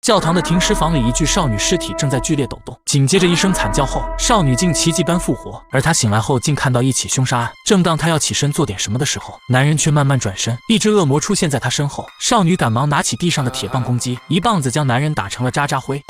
教堂的停尸房里，一具少女尸体正在剧烈抖动，紧接着一声惨叫后，少女竟奇迹般复活。而她醒来后，竟看到一起凶杀案。正当她要起身做点什么的时候，男人却慢慢转身，一只恶魔出现在她身后。少女赶忙拿起地上的铁棒攻击，一棒子将男人打成了渣渣灰。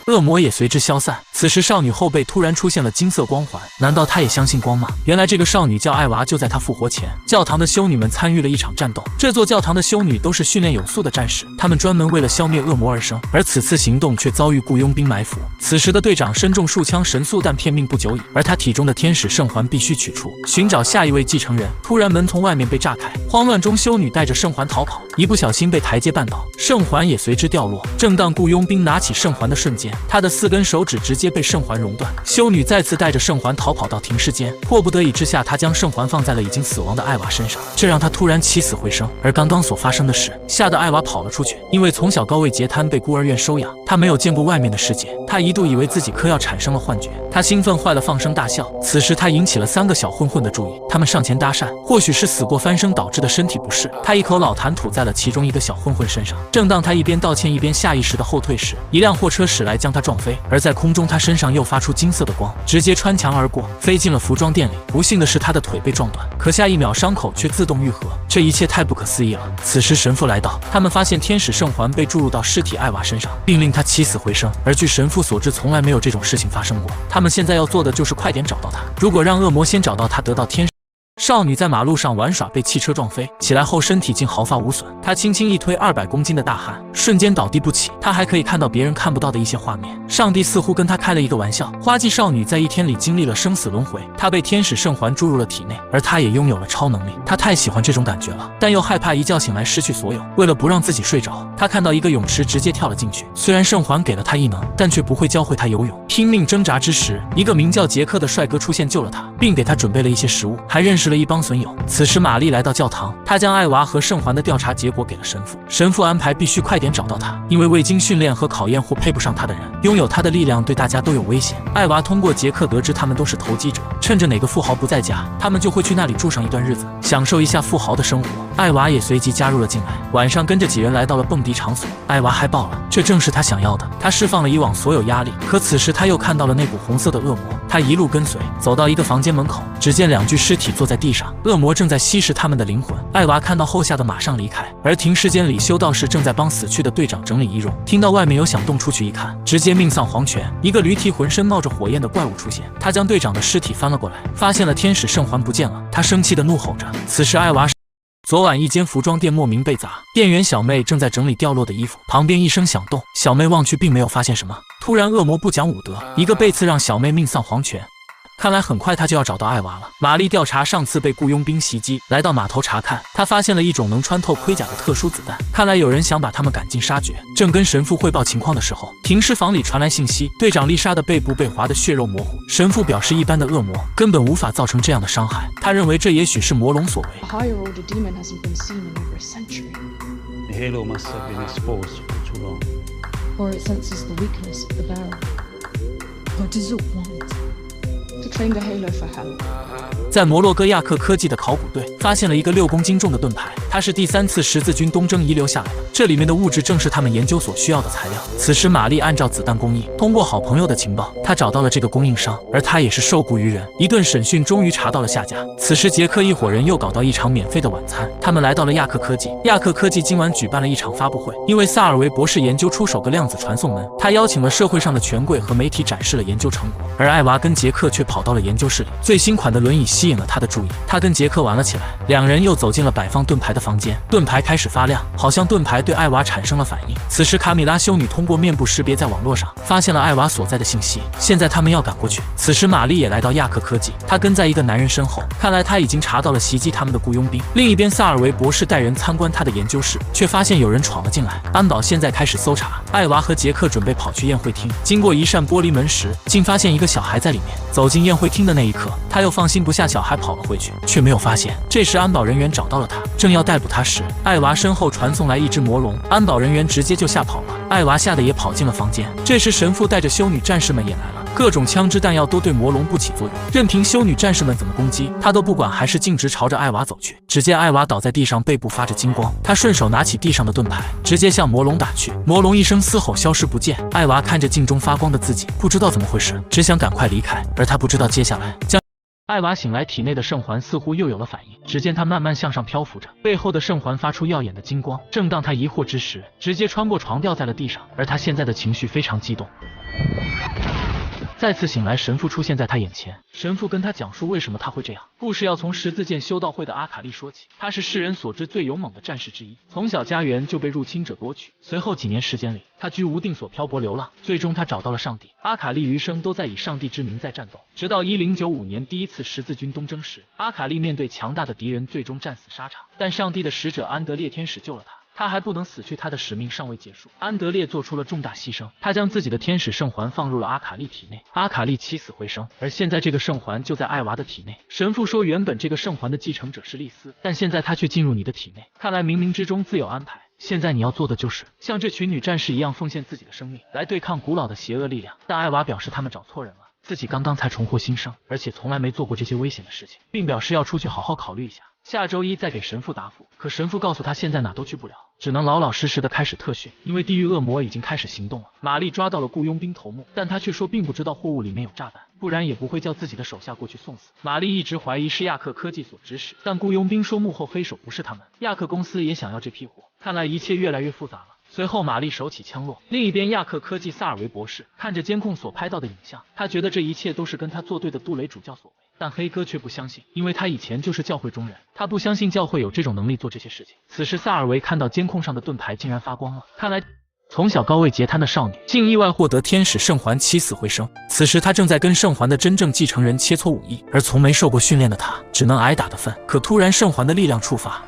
恶魔也随之消散。此时少女后背突然出现了金色光环，难道她也相信光吗？原来这个少女叫艾娃。就在她复活前，教堂的修女们参与了一场战斗。这座教堂的修女都是训练有素的战士，她们专门为了消灭恶魔而生，而此次行动却遭遇雇佣兵埋伏。此时的队长身中数枪神速，但片命不久矣，而他体中的天使圣环必须取出，寻找下一位继承人。突然门从外面被炸开，慌乱中修女带着圣环逃跑，一不小心被台阶绊倒，圣环也随之掉落。正当雇佣兵拿起圣环的瞬间，她的4根手指直接被圣环熔断。修女再次带着圣环逃跑到停尸间，迫不得已之下，她将圣环放在了已经死亡的艾娃身上，这让她突然起死回生。而刚刚所发生的事吓得艾娃跑了出去，因为从小高位截瘫被孤儿院收养，她没有见过外面的世界，她一度以为自己嗑药产生了幻觉，她兴奋坏了，放声大笑。此时她引起了3个小混混的注意，他们上前搭讪，或许是死过翻身导致的身体不适，她一口老痰吐在了其中一个小混混身上。正当她一边道歉一边下意识的后退时，一辆货车驶来将她撞飞，而在空中她身上又发出金色的光，直接穿墙而过，飞进了服装店里。不幸的是她的腿被撞断，可下一秒伤口却自动愈合，这一切太不可思议了。此时神父来到，他们发现天使圣环被注入到尸体艾娃身上，并令她起死回生。而据神父所知，从来没有这种事情发生过。他们现在要做的就是快点找到她，如果让恶魔先找到她，得到天使。少女在马路上玩耍，被汽车撞飞，起来后身体竟毫发无损。她轻轻一推200公斤的大汉，瞬间倒地不起。她还可以看到别人看不到的一些画面。上帝似乎跟她开了一个玩笑。花季少女在1天里经历了生死轮回，她被天使圣环注入了体内，而她也拥有了超能力。她太喜欢这种感觉了，但又害怕一觉醒来失去所有。为了不让自己睡着，她看到一个泳池，直接跳了进去。虽然圣环给了她异能，但却不会教会她游泳。拼命挣扎之时，一个名叫杰克的帅哥出现救了她，并给她准备了一些食物，还认识了一帮损友。此时玛丽来到教堂，她将艾娃和圣环的调查结果给了神父。神父安排必须快点找到她，因为未经训练和考验或配不上她的人，拥有她的力量对大家都有危险。艾娃通过杰克得知他们都是投机者，趁着哪个富豪不在家，他们就会去那里住上一段日子，享受一下富豪的生活。艾娃也随即加入了进来，晚上跟着几人来到了蹦迪场所，艾娃嗨爆了，这正是她想要的。她释放了以往所有压力，可此时她又看到了那股红色的恶魔。她一路跟随，走到一个房间门口，只见2具尸体坐在地上，恶魔正在吸食他们的灵魂。艾娃看到后吓得马上离开，而停尸间里修道士正在帮死去的队长整理仪容，听到外面有响动，出去一看，直接命丧黄泉。一个驴蹄浑身冒着火焰的怪物出现，他将队长的尸体翻了过来，发现了天使圣环不见了，他生气地怒吼着。此时艾娃昨晚一间服装店莫名被砸，店员小妹正在整理掉落的衣服，旁边一声响动，小妹望去并没有发现什么。突然恶魔不讲武德，一个背刺让小妹命丧黄泉。看来很快他就要找到艾娃了。玛丽调查上次被雇佣兵袭击，来到码头查看，他发现了一种能穿透盔甲的特殊子弹，看来有人想把他们赶尽杀绝。正跟神父汇报情况的时候，停尸房里传来信息，队长丽莎的背部被划得血肉模糊。神父表示一般的恶魔根本无法造成这样的伤害，他认为这也许是魔龙所为。The halo must have been exposed for too long. Or it senses the weakness of the bearer. What does it want? To claim the halo for hell. 在摩洛哥亚克科技的考古队发现了一个6公斤重的盾牌，它是第3次十字军东征遗留下来的，这里面的物质正是他们研究所需要的材料。此时玛丽按照子弹工艺，通过好朋友的情报，她找到了这个供应商，而他也是受雇于人。一顿审讯终于查到了下家。此时杰克一伙人又搞到一场免费的晚餐，他们来到了亚克科技。亚克科技今晚举办了一场发布会，因为萨尔维博士研究出首个量子传送门，他邀请了社会上的权贵和媒体展示了研究成果，而艾娃跟杰克却跑到了研究室里，最新款的轮椅吸引了他的注意，他跟杰克玩了起来，2人又走进了摆放盾牌的房间，盾牌开始发亮，好像盾牌对艾娃产生了反应。此时卡米拉修女通过面部识别在网络上发现了艾娃所在的信息，现在他们要赶过去。此时玛丽也来到亚克科技，她跟在一个男人身后，看来他已经查到了袭击他们的雇佣兵。另一边萨尔维博士带人参观他的研究室，却发现有人闯了进来，安保现在开始搜查。艾娃和杰克准备跑去宴会厅，经过一扇玻璃门时，竟发现一个小孩在里面。走进宴会厅的那一刻，他又放心不下小孩，跑了回去，却没有发现。这时安保人员找到了他，正要逮捕他时，艾娃身后传送来一只魔龙，安保人员直接就吓跑了。艾娃吓得也跑进了房间。这时神父带着修女战士们也来了，各种枪支弹药都对魔龙不起作用，任凭修女战士们怎么攻击，他都不管，还是径直朝着艾娃走去。只见艾娃倒在地上，背部发着金光，他顺手拿起地上的盾牌，直接向魔龙打去。魔龙一声嘶吼，消失不见。艾娃看着镜中发光的自己，不知道怎么回事，只想赶快离开，而他不知道接下来将。艾娃醒来，体内的圣环似乎又有了反应，只见它慢慢向上漂浮着，背后的圣环发出耀眼的金光。正当他疑惑之时，直接穿过床掉在了地上，而他现在的情绪非常激动。再次醒来，神父出现在他眼前。神父跟他讲述为什么他会这样。故事要从十字剑修道会的阿卡丽说起。他是世人所知最勇猛的战士之一，从小家园就被入侵者夺取。随后几年时间里，他居无定所，漂泊流浪。最终他找到了上帝。阿卡丽余生都在以上帝之名在战斗，直到1095年第一次十字军东征时，阿卡丽面对强大的敌人，最终战死沙场。但上帝的使者安德烈天使救了他。他还不能死去，他的使命尚未结束。安德烈做出了重大牺牲，他将自己的天使圣环放入了阿卡丽体内，阿卡丽起死回生。而现在这个圣环就在艾娃的体内。神父说，原本这个圣环的继承者是丽丝，但现在他却进入你的体内，看来冥冥之中自有安排。现在你要做的就是像这群女战士一样，奉献自己的生命来对抗古老的邪恶力量。但艾娃表示他们找错人了，自己刚刚才重获新生，而且从来没做过这些危险的事情，并表示要出去好好考虑一下，下周一再给神父答复。可神父告诉他，现在哪都去不了，只能老老实实的开始特训，因为地狱恶魔已经开始行动了。玛丽抓到了雇佣兵头目，但他却说并不知道货物里面有炸弹，不然也不会叫自己的手下过去送死。玛丽一直怀疑是亚克科技所指使，但雇佣兵说幕后黑手不是他们，亚克公司也想要这批货。看来一切越来越复杂了。随后玛丽手起枪落，另一边亚克科技萨尔维博士看着监控所拍到的影像，他觉得这一切都是跟他作对的杜雷主教所为。但黑哥却不相信，因为他以前就是教会中人，他不相信教会有这种能力做这些事情。此时萨尔维看到监控上的盾牌竟然发光了，看来从小高位截瘫的少女竟意外获得天使圣环，起死回生。此时他正在跟圣环的真正继承人切磋武艺，而从没受过训练的他只能挨打的份。可突然圣环的力量触发，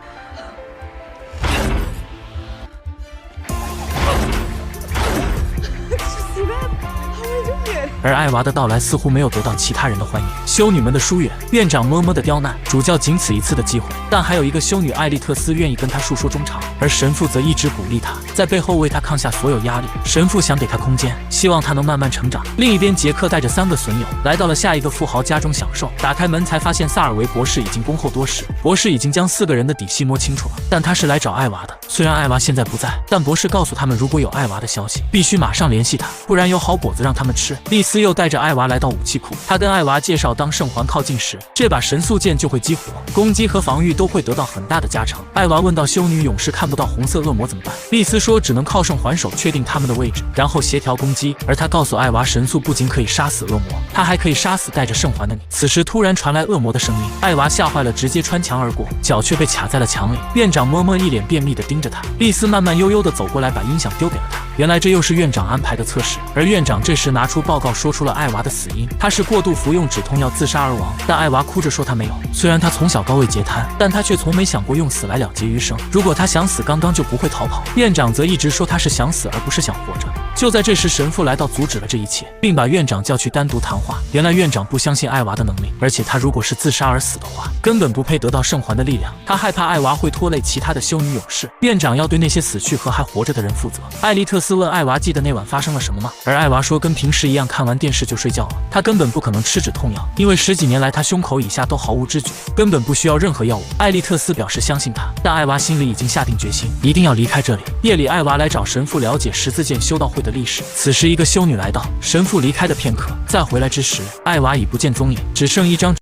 而艾娃的到来似乎没有得到其他人的欢迎，修女们的疏远，院长么么的刁难，主教仅此一次的机会。但还有一个修女艾丽特斯愿意跟他述说衷肠，而神父则一直鼓励他，在背后为他抗下所有压力。神父想给他空间，希望他能慢慢成长。另一边，杰克带着3个损友来到了下一个富豪家中享受，打开门才发现萨尔维博士已经恭候多时。博士已经将4个人的底细摸清楚了，但他是来找艾娃的。虽然艾娃现在不在，但博士告诉他们，如果有艾娃的消息，必须马上联系他，不然有好果子让他们吃。丽丝又带着艾娃来到武器库，他跟艾娃介绍，当圣环靠近时，这把神速剑就会激活，攻击和防御都会得到很大的加成。艾娃问到，修女勇士看不到红色恶魔怎么办？丽丝说，只能靠圣环手确定他们的位置，然后协调攻击。而他告诉艾娃，神速不仅可以杀死恶魔，他还可以杀死带着圣环的你。此时突然传来恶魔的声音，艾娃吓坏了，直接穿墙而过，脚却被卡在了墙里。院长么么一脸便秘地盯着他，丽丝慢慢悠悠地走过来，把音响丢给了他。原来这又是院长安排的测试，而院长这时拿出报告，说出了艾娃的死因，他是过度服用止痛药自杀而亡。但艾娃哭着说他没有，虽然他从小高位截瘫，但他却从没想过用死来了结余生。如果他想死，刚刚就不会逃跑。院长则一直说他是想死而不是想活着。就在这时，神父来到阻止了这一切，并把院长叫去单独谈话。原来院长不相信艾娃的能力，而且他如果是自杀而死的话，根本不配得到圣环的力量。他害怕艾娃会拖累其他的修女勇士，院长要对那些死去和还活着的人负责。艾丽特斯问艾娃记得那晚发生了什么吗？而艾娃说跟平时一样，看完电视就睡觉了。他根本不可能吃止痛药，因为10几年来他胸口以下都毫无知觉，根本不需要任何药物。艾丽特斯表示相信他，但艾娃心里已经下定决心，一定要离开这里。夜里，艾娃来找神父了解十字剑修道会的历史。此时一个修女来到，神父离开的片刻，再回来之时，艾娃已不见踪影，只剩一张。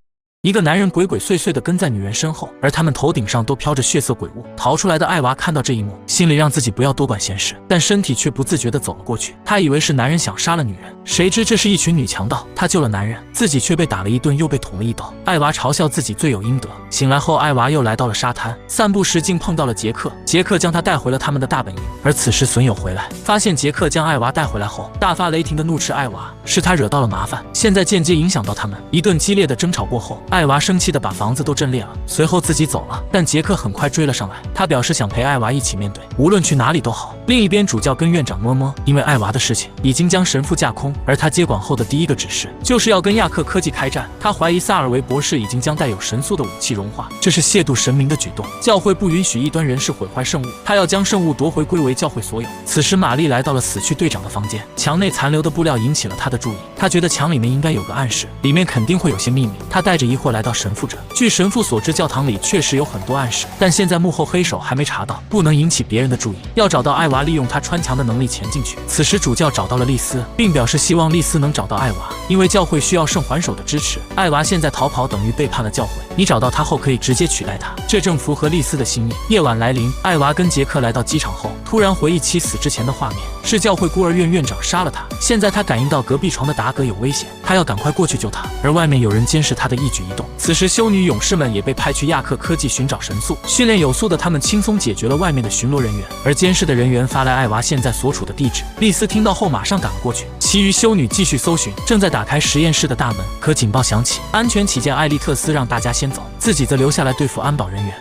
一个男人鬼鬼祟祟地跟在女人身后，而他们头顶上都飘着血色鬼物。逃出来的艾娃看到这一幕，心里让自己不要多管闲事，但身体却不自觉地走了过去。她以为是男人想杀了女人，谁知这是一群女强盗。她救了男人，自己却被打了一顿，又被捅了一刀。艾娃嘲笑自己罪有应得。醒来后，艾娃又来到了沙滩，散步时竟碰到了杰克。杰克将她带回了他们的大本营。而此时损友回来，发现杰克将艾娃带回来后，大发雷霆地怒斥艾娃，是他惹到了麻烦，现在间接影响到他们。一顿激烈的争吵过后，艾娃生气的把房子都震裂了，随后自己走了。但杰克很快追了上来，他表示想陪艾娃一起面对，无论去哪里都好。另一边，主教跟院长摸摸，因为艾娃的事情已经将神父架空，而他接管后的第一个指示就是要跟亚克科技开战。他怀疑萨尔维博士已经将带有神速的武器融化，这是亵渎神明的举动。教会不允许异端人士毁坏圣物，他要将圣物夺回归为教会所有。此时，玛丽来到了死去队长的房间，墙内残留的布料引起了他的注意。他觉得墙里面应该有个暗示，里面肯定会有些秘密。他带着疑惑来到神父这，据神父所知，教堂里确实有很多暗示，但现在幕后黑手还没查到，不能引起别人的注意。要找到艾娃，利用他穿墙的能力潜进去。此时，主教找到了丽丝，并表示希望丽丝能找到艾娃，因为教会需要圣环手的支持。艾娃现在逃跑等于背叛了教会，你找到他后可以直接取代他，这正符合丽丝的心意。夜晚来临，艾娃跟杰克来到机场后，突然回忆起死之前的画面，是教会孤儿院院长杀了他。现在他感应到隔壁床的达格有危险，他要赶快过去救他，而外面有人监视他的一举一动。此时，修女勇士们也被派去亚克科技寻找神速。训练有素的他们轻松解决了外面的巡逻人员，而监视的人员发来艾娃现在所处的地址。丽丝听到后马上赶了过去，其余修女继续搜寻，正在打开实验室的大门，可警报响起，安全起见，艾利特斯让大家先走，自己则留下来对付安保人员。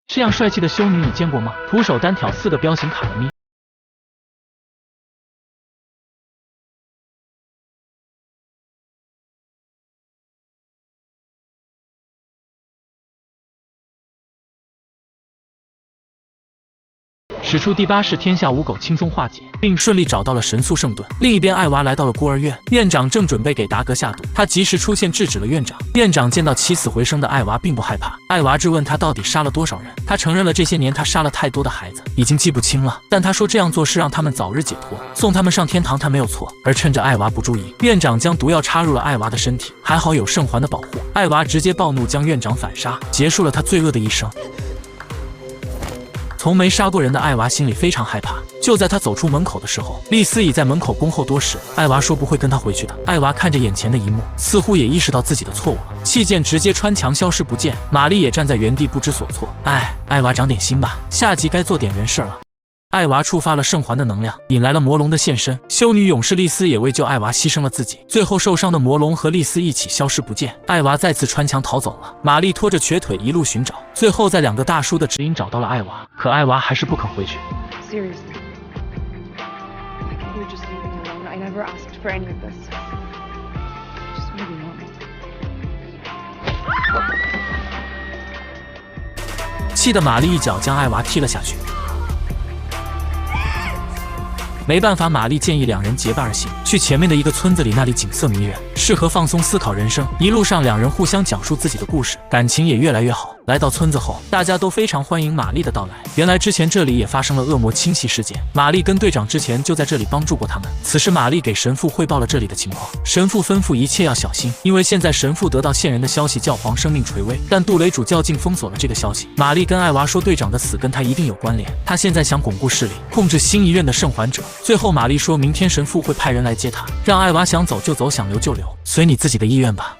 这样帅气的修女你见过吗？徒手单挑4个彪形卡勒咪。使出第8式天下无狗，轻松化解，并顺利找到了神速圣盾。另一边，艾娃来到了孤儿院，院长正准备给达格下毒，他及时出现制止了院长。院长见到起死回生的艾娃并不害怕，艾娃质问他到底杀了多少人，他承认了这些年他杀了太多的孩子，已经记不清了，但他说这样做是让他们早日解脱，送他们上天堂，他没有错。而趁着艾娃不注意，院长将毒药插入了艾娃的身体，还好有圣环的保护，艾娃直接暴怒将院长反杀，结束了他罪恶的一生。从没杀过人的艾娃心里非常害怕，就在他走出门口的时候，丽丝已在门口恭候多时。艾娃说不会跟他回去的。艾娃看着眼前的一幕，似乎也意识到自己的错误了，气剑直接穿墙消失不见。玛丽也站在原地不知所措。艾娃长点心吧，下集该做点人事了。艾娃触发了圣环的能量，引来了魔龙的现身。修女勇士丽丝也为救艾娃牺牲了自己，最后受伤的魔龙和丽丝一起消失不见。艾娃再次穿墙逃走了，玛丽拖着瘸腿一路寻找，最后在2个大叔的指引找到了艾娃，可艾娃还是不肯回去。Seriously. You're just leaving me alone. I never asked for any of this. Just maybe not. 气得玛丽一脚将艾娃踢了下去。没办法，玛丽建议2人结伴而行，去前面的一个村子里，那里景色迷人，适合放松思考人生。一路上，2人互相讲述自己的故事，感情也越来越好。来到村子后，大家都非常欢迎玛丽的到来。原来之前这里也发生了恶魔侵袭事件，玛丽跟队长之前就在这里帮助过他们。此时，玛丽给神父汇报了这里的情况，神父吩咐一切要小心，因为现在神父得到线人的消息，教皇生命垂危，但杜雷主教竟封锁了这个消息。玛丽跟艾娃说，队长的死跟他一定有关联，他现在想巩固势力，控制新一任的圣环者。最后，玛丽说明天神父会派人来接他，让艾娃想走就走，想留就留，随你自己的意愿吧。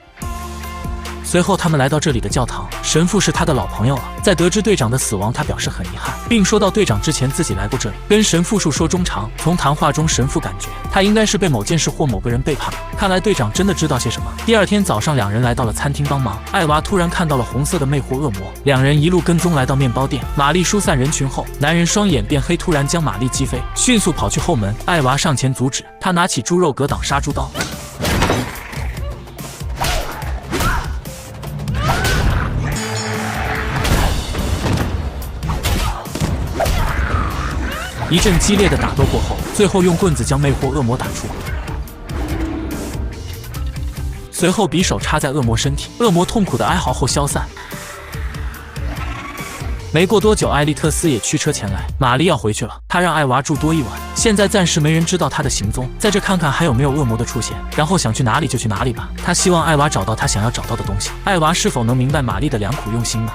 随后，他们来到这里的教堂，神父是他的老朋友了。在得知队长的死亡，他表示很遗憾，并说到队长之前自己来过这里，跟神父述说衷肠。从谈话中，神父感觉他应该是被某件事或某个人背叛了。看来队长真的知道些什么。第2天早上，2人来到了餐厅帮忙。艾娃突然看到了红色的魅惑恶魔，2人一路跟踪来到面包店。玛丽疏散人群后，男人双眼变黑，突然将玛丽击飞，迅速跑去后门。艾娃上前阻止，他拿起猪肉格挡杀猪刀。一阵激烈的打斗过后，最后用棍子将魅惑恶魔打出，随后匕首插在恶魔身体，恶魔痛苦的哀嚎后消散。没过多久，艾利特斯也驱车前来，玛丽要回去了，他让艾娃住多1晚，现在暂时没人知道他的行踪，在这看看还有没有恶魔的出现，然后想去哪里就去哪里吧。他希望艾娃找到他想要找到的东西。艾娃是否能明白玛丽的良苦用心呢？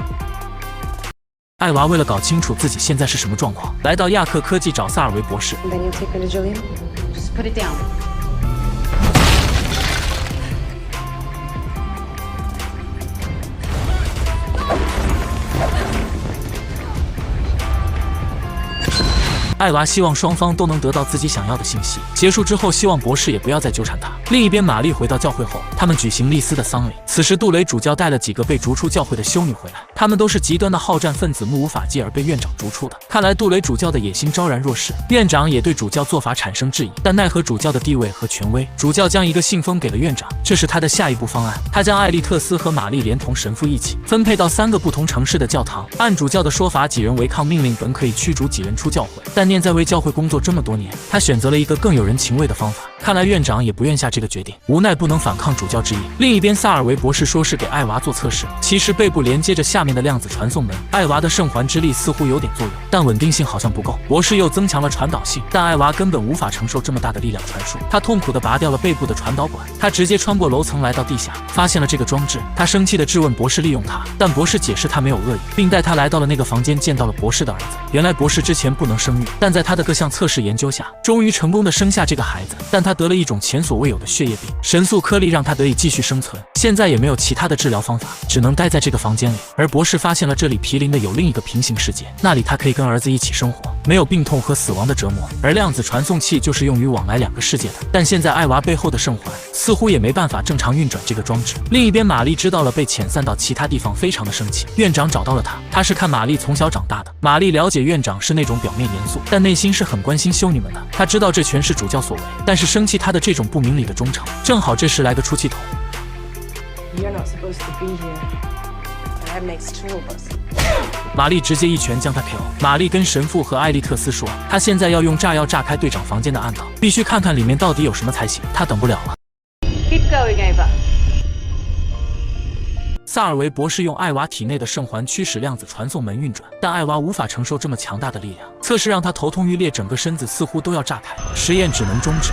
艾娃为了搞清楚自己现在是什么状况，来到亚克科技找萨尔维博士。And then you take her to Julian? Just put it down. 艾娃希望双方都能得到自己想要的信息。结束之后，希望博士也不要再纠缠他。另一边，玛丽回到教会后，他们举行丽丝的丧礼。此时，杜雷主教带了几个被逐出教会的修女回来，他们都是极端的好战分子，目无法纪而被院长逐出的。看来杜雷主教的野心昭然若市，院长也对主教做法产生质疑，但奈何主教的地位和权威，主教将一个信封给了院长，这是他的下一步方案。他将艾利特斯和玛丽连同神父一起分配到3个不同城市的教堂。按主教的说法，几人违抗命令本可以驱逐几人出教会，但念在为教会工作这么多年，他选择了一个更有人情味的方法。看来院长也不愿下这个决定，无奈不能反抗主教之意。另一边，萨尔维博士说是给艾娃做测试，其实背部连接着下面的量子传送门。艾娃的圣环之力似乎有点作用，但稳定性好像不够。博士又增强了传导性，但艾娃根本无法承受这么大的力量传输。他痛苦地拔掉了背部的传导管，他直接穿过楼层来到地下，发现了这个装置。他生气地质问博士利用它，但博士解释他没有恶意，并带他来到了那个房间，见到了博士的儿子。原来博士之前不能生育，但在他的各项测试研究下，终于成功地生下这个孩子。但他得了一种前所未有的血液病，神速颗粒让他得以继续生存。现在也没有其他的治疗方法，只能待在这个房间里。而博士发现了这里毗邻的有另一个平行世界，那里他可以跟儿子一起生活，没有病痛和死亡的折磨。而量子传送器就是用于往来2个世界的。但现在艾娃背后的圣环似乎也没办法正常运转这个装置。另一边，玛丽知道了，被遣散到其他地方，非常的生气。院长找到了他，他是看玛丽从小长大的。玛丽了解院长是那种表面严肃，但内心是很关心修女们的。他知道这全是主教所为，但是生气他的这种不明理的忠诚。正好这时来个出气筒。You're not supposed to be here. That makes 2 of us. 玛丽直接一拳将他 KO。玛丽跟神父和艾利特斯说，他现在要用炸药炸开队长房间的暗道，必须看看里面到底有什么才行。他等不了了。Keep going, Ava. 萨尔维博士用艾娃体内的圣环驱使量子传送门运转，但艾娃无法承受这么强大的力量。测试让他头痛欲裂，整个身子似乎都要炸开，实验只能终止。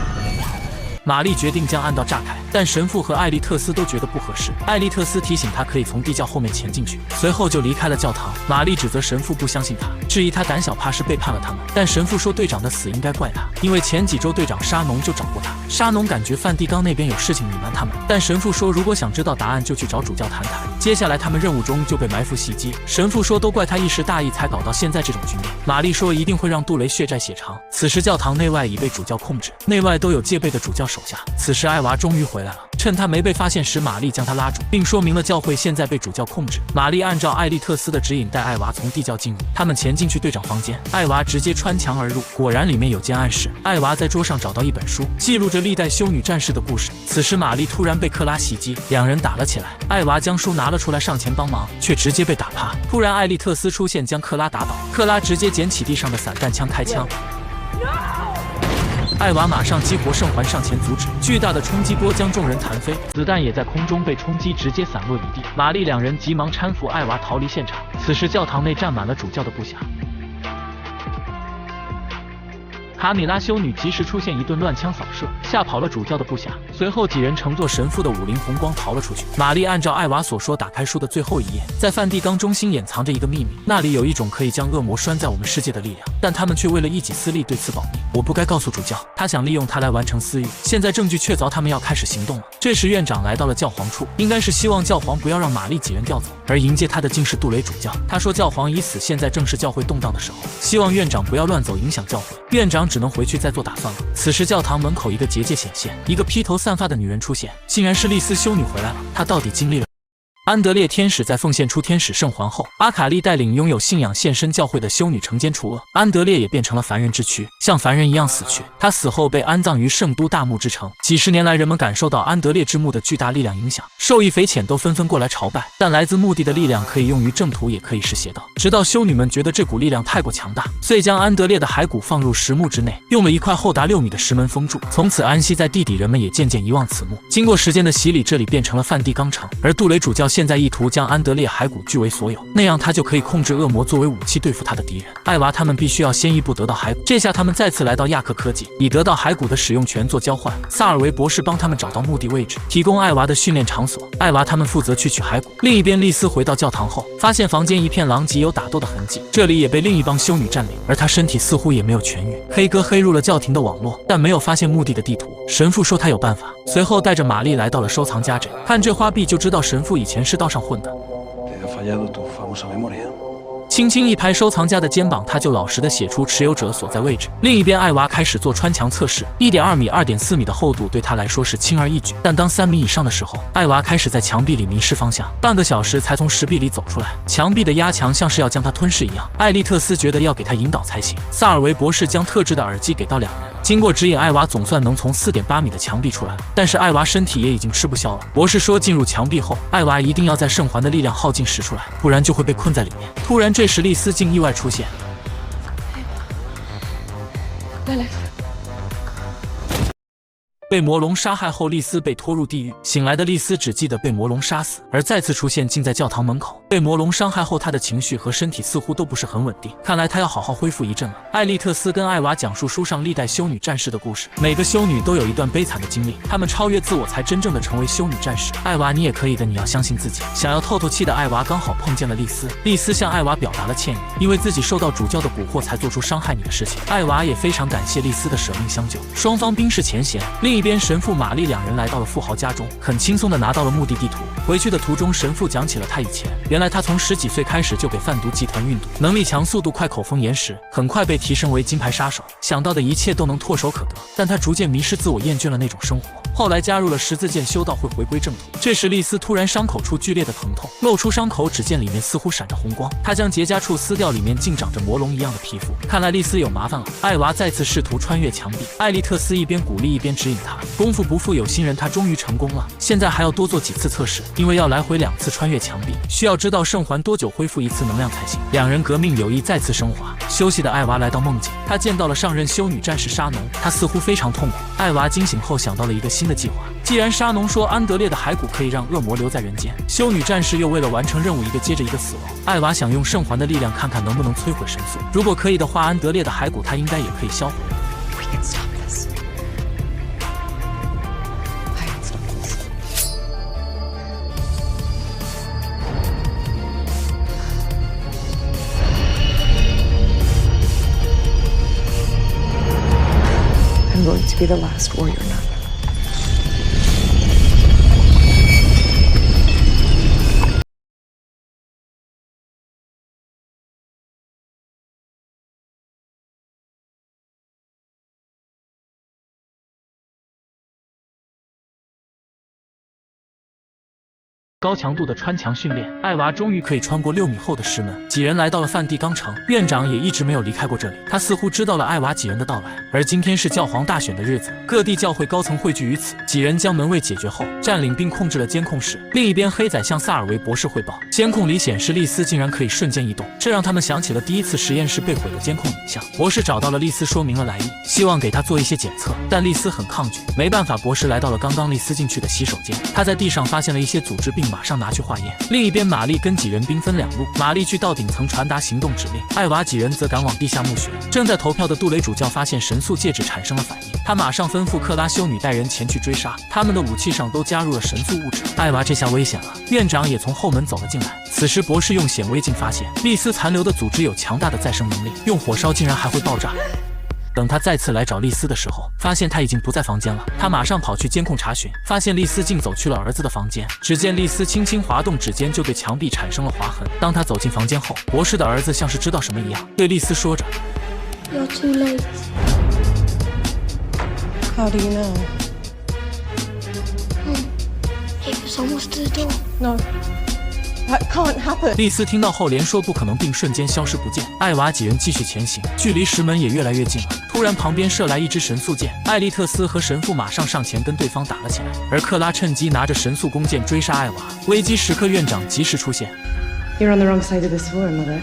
玛丽决定将暗道炸开，但神父和艾利特斯都觉得不合适。艾利特斯提醒他可以从地窖后面潜进去，随后就离开了教堂。玛丽指责神父不相信他，质疑他胆小怕是背叛了他们。但神父说队长的死应该怪他，因为前几周队长沙农就找过他。沙农感觉梵蒂冈那边有事情隐瞒他们，但神父说如果想知道答案就去找主教谈谈。接下来他们任务中就被埋伏袭击，神父说都怪他一时大意才搞到现在这种局面。玛丽说一定会让杜雷血债血偿。此时教堂内外已被主教控制，内外都有戒备的主教手下。此时艾娃终于回来了，趁他没被发现时，玛丽将他拉住，并说明了教会现在被主教控制。玛丽按照艾利特斯的指引带艾娃从地窖进入，他们前进去队长房间，艾娃直接穿墙而入，果然里面有间暗室。艾娃在桌上找到一本书，记录着历代修女战士的故事。此时玛丽突然被克拉袭击，2人打了起来。艾娃将书拿了出来上前帮忙，却直接被打趴。突然艾利特斯出现将克拉打倒，克拉直接捡起地上的散弹枪开枪。艾娃马上激活圣环上前阻止，巨大的冲击波将众人弹飞，子弹也在空中被冲击直接散落一地。玛丽2人急忙搀扶艾娃逃离现场。此时教堂内站满了主教的部下。卡米拉修女及时出现，一顿乱枪扫射，吓跑了主教的部下。随后几人乘坐神父的武林红光逃了出去。玛丽按照艾娃所说，打开书的最后一页，在梵蒂冈中心掩藏着一个秘密，那里有一种可以将恶魔拴在我们世界的力量，但他们却为了一己私利对此保密。我不该告诉主教，他想利用它来完成私欲。现在证据确凿，他们要开始行动了。这时院长来到了教皇处，应该是希望教皇不要让玛丽几人调走，而迎接他的竟是杜雷主教。他说教皇已死，现在正是教会动荡的时候，希望院长不要乱走，影响教会。院长只能回去再做打算了。此时教堂门口一个结界显现，一个披头散发的女人出现，竟然是丽丝修女回来了。她到底经历了安德烈天使在奉献出天使圣环后，阿卡丽带领拥有信仰献身教会的修女惩奸除恶，安德烈也变成了凡人之躯，像凡人一样死去。他死后被安葬于圣都大墓之城。几十年来，人们感受到安德烈之墓的巨大力量影响，受益匪浅都纷纷过来朝拜。但来自墓地的力量可以用于正途，也可以是邪道。直到修女们觉得这股力量太过强大，遂将安德烈的骸骨放入石墓之内，用了一块厚达6米的石门封住，从此安息在地底。人们也渐渐遗忘此墓。经过时间的洗礼，这里变成了梵蒂冈城。而杜雷主教现在意图将安德烈骸骨据为所有，那样他就可以控制恶魔作为武器对付他的敌人。艾娃他们必须要先一步得到骸骨，这下他们再次来到亚克科技，以得到骸骨的使用权做交换。萨尔维博士帮他们找到墓地位置，提供艾娃的训练场所。艾娃他们负责去取骸骨。另一边，丽丝回到教堂后，发现房间一片狼藉，有打斗的痕迹，这里也被另一帮修女占领，而她身体似乎也没有痊愈。黑哥黑入了教廷的网络，但没有发现墓地的地图。神父说他有办法，随后带着玛丽来到了收藏家这，看这花臂就知道神父以前是道上混的。轻轻一拍收藏家的肩膀，他就老实的写出持有者所在位置。另一边，艾娃开始做穿墙测试，1.2米、2.4米的厚度对他来说是轻而易举，但当3米以上的时候，艾娃开始在墙壁里迷失方向，半个小时才从石壁里走出来。墙壁的压强像是要将他吞噬一样，艾利特斯觉得要给他引导才行。萨尔维博士将特制的耳机给到2人，经过指引，艾娃总算能从4.8米的墙壁出来，但是艾娃身体也已经吃不消了。博士说，进入墙壁后，艾娃一定要在圣环的力量耗尽时出来，不然就会被困在里面。突然，这时丽丝竟意外出现。Lilith. 被魔龙杀害后，丽丝被拖入地狱。醒来的丽丝只记得被魔龙杀死，而再次出现竟在教堂门口。被魔龙伤害后，她的情绪和身体似乎都不是很稳定，看来她要好好恢复一阵了。艾利特斯跟艾娃讲述书上历代修女战士的故事，每个修女都有一段悲惨的经历，她们超越自我才真正的成为修女战士。艾娃，你也可以的，你要相信自己。想要透透气的艾娃刚好碰见了丽丝，丽丝向艾娃表达了歉意，因为自己受到主教的蛊惑才做出伤害你的事情。艾娃也非常感谢丽丝的舍命相救，双方冰释前嫌。另一边，神父玛丽2人来到了富豪家中，很轻松的拿到了目的地图。回去的途中，神父讲起了他以前，原来他从10几岁开始就给贩毒集团运毒，能力强、速度快、口风严实，很快被提升为金牌杀手，想到的一切都能唾手可得。但他逐渐迷失自我，厌倦了那种生活，后来加入了十字剑修道会，回归正途。这时丽丝突然伤口处剧烈的疼痛，露出伤口，只见里面似乎闪着红光。她将结痂处撕掉，里面竟长着魔龙一样的皮肤。看来丽丝有麻烦了。艾娃再次试图穿越墙壁，艾利特斯一边鼓励一边指引她。功夫不负有心人，她终于成功了。现在还要多做几次测试，因为要来回2次穿越墙壁，需要知道圣环多久恢复1次能量才行。2人革命友谊再次升华。休息的艾娃来到梦境，她见到了上任修女战士沙农，她似乎非常痛苦。艾娃惊醒后想到了一个新的计划。既然沙农说安德烈的骸骨可以让恶魔留在人间，修女战士又为了完成任务一个接着一个死亡。艾娃想用圣环的力量看看能不能摧毁神速，如果可以的话，安德烈的骸骨她应该也可以销毁。We can stop this. I can stop this. I'm going to be the last warrior nun. –高强度的穿墙训练，艾娃终于可以穿过6米厚的石门。几人来到了梵蒂冈城，院长也一直没有离开过这里。他似乎知道了艾娃几人的到来，而今天是教皇大选的日子，各地教会高层汇聚于此。几人将门卫解决后，占领并控制了监控室。另一边，黑仔向萨尔维博士汇报，监控里显示丽丝竟然可以瞬间移动，这让他们想起了第1次实验室被毁的监控影像。博士找到了丽丝，说明了来意，希望给她做一些检测，但丽丝很抗拒。没办法，博士来到了刚刚丽丝进去的洗手间，他在地上发现了一些组织，并马上拿去化验。另一边，玛丽跟几人兵分2路，玛丽去到顶层传达行动指令，艾娃几人则赶往地下墓穴。正在投票的杜雷主教发现神速戒指产生了反应，他马上吩咐克拉修女带人前去追杀，他们的武器上都加入了神速物质。艾娃这下危险了，院长也从后门走了进来。此时博士用显微镜发现丽丝残留的组织有强大的再生能力，用火烧竟然还会爆炸。等他再次来找丽丝的时候，发现她已经不在房间了。他马上跑去监控查询，发现丽丝竟走去了儿子的房间。只见丽丝轻轻滑动指尖，就对墙壁产生了划痕。当他走进房间后，博士的儿子像是知道什么一样，对丽丝说着 You're too late. How do you know? It was almost to the door. No. That can't happen. 丽丝听到后连说不可能，并瞬间消失不见。艾娃几人继续前行，距离石门也越来越近了。突然旁边射来一支神速箭，艾利特斯和神父马上上前跟对方打了起来，而克拉趁机拿着神速弓箭追杀艾娃。危机时刻，院长及时出现。 You're on the wrong side of this war, Mother.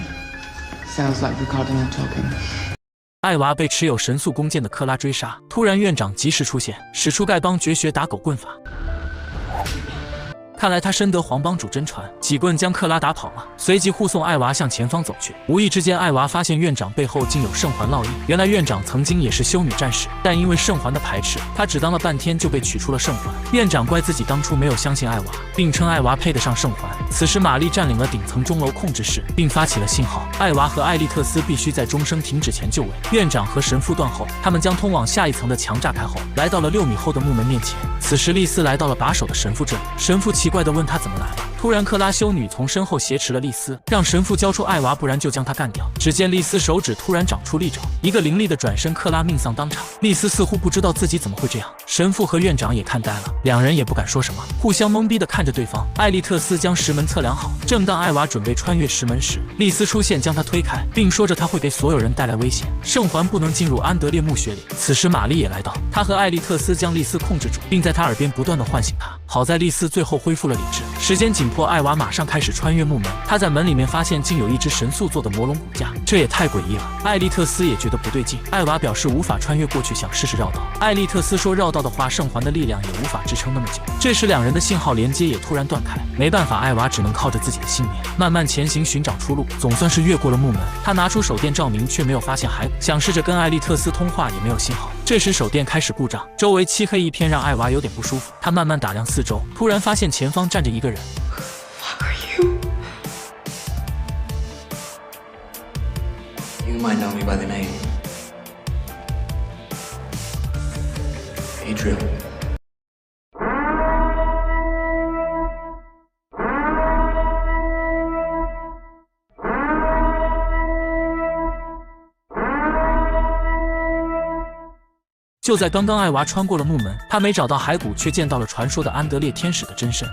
Sounds like the Cardinal talking. 艾娃被持有神速弓箭的克拉追杀，突然院长及时出现，使出丐帮绝学打狗棍法。看来他深得黄帮主真传，几棍将克拉打跑了，随即护送艾娃向前方走去。无意之间，艾娃发现院长背后竟有圣环烙印。原来院长曾经也是修女战士，但因为圣环的排斥，他只当了半天就被取出了圣环。院长怪自己当初没有相信艾娃，并称艾娃配得上圣环。此时，玛丽占领了顶层钟楼控制室，并发起了信号，艾娃和艾利特斯必须在钟声停止前就位。院长和神父断后，他们将通往下一层的墙炸开后，来到了6米厚的木门面前。此时，丽丝来到了把守的神父这里，神父奇怪地问他怎么来了。突然，克拉修女从身后挟持了丽丝，让神父交出艾娃，不然就将她干掉。只见丽丝手指突然长出利爪，一个凌厉的转身，克拉命丧当场。丽丝似乎不知道自己怎么会这样，神父和院长也看呆了，两人也不敢说什么，互相懵逼地看着对方。艾利特斯将石门测量好，正当艾娃准备穿越石门时，丽丝出现将她推开，并说着她会给所有人带来危险，圣环不能进入安德烈墓穴里。此时玛丽也来到，她和艾利特斯将丽丝控制住，并在她耳边不断地唤醒她。好在丽丝最后恢复了理智。时间紧迫，艾娃马上开始穿越墓门。她在门里面发现竟有一只神塑做的魔龙骨架，这也太诡异了。艾利特斯也觉得不对劲，艾娃表示无法穿越过去，想试试绕道。艾利特斯说绕道的话，圣环的力量也无法支撑那么久。这时两人的信号连接也突然断开，没办法，艾娃只能靠着自己的信念慢慢前行，寻找出路。总算是越过了木门，他拿出手电照明，却没有发现骸骨，想试着跟艾利特斯通话也没有信号。这时手电开始故障，周围漆黑一片，让艾娃有点不舒服。他慢慢打量四周，突然发现前方站着一个人。Who are you? You might know me by the name Adriel. 就在刚刚，艾娃穿过了木门，她没找到骸骨，却见到了传说的安德烈天使的真身。